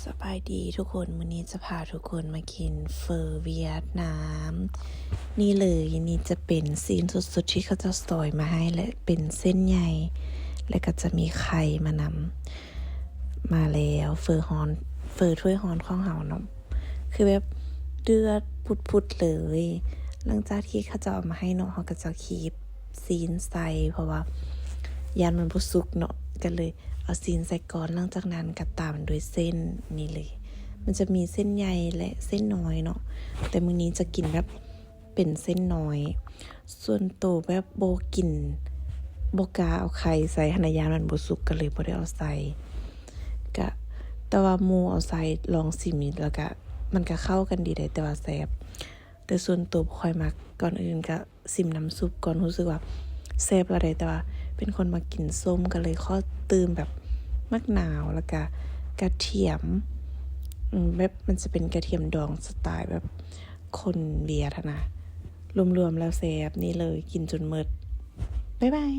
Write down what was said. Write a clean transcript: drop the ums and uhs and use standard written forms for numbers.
สบายดีทุกคนวันนี้จะพาทุกคนมากินเฟอเวียดนามนี่เลยนี่จะเป็นซีนสุดๆที่เขาจะซอยมาให้และเป็นเส้นใหญ่และก็จะมีไข่มานำมาแล้วเฟอถ้วยฮอนของเฮาเนาะคือแบบเดือดพุดๆเลยหลังจากที่เขาจะเอามาให้เนาะเขาก็จะคีบซีนใส่เพราะว่ายานมันบ่สุกเนาะก็เลยเอาซีนใส่ก่อนหลังจากนั้นก็ตามด้วยเส้นนี่เลยมันจะมีเส้นใหญ่และเส้นน้อยเนาะแต่มื้อนี้จะกินแบบเป็นเส้นน้อยส่วนตัวแบบบ่กินบ่กล้าเอาไข่ใส่หั้นนะยานมันบ่สุกก็เลยบ่ได้เอาใส่ก็แต่ว่าหมู่เอาใส่ลองชิมแล้วก็มันก็เข้ากันดีได้แต่ว่าแซ่บแต่ส่วนตัวบ่ค่อยมักก่อนอื่นก็ชิมน้ำซุปก่อนรู้สึกว่าแซ่บแล้วได้แต่ว่าเป็นคนมากินส้มก็เลยขอตื่มแบบมะนาวแล้วก็กระเทียมแบบมันจะเป็นกระเทียมดองสไตล์แบบคนเวียดนะรวมๆแล้วแซ่บนี่เลยกินจนหมดบ๊ายบาย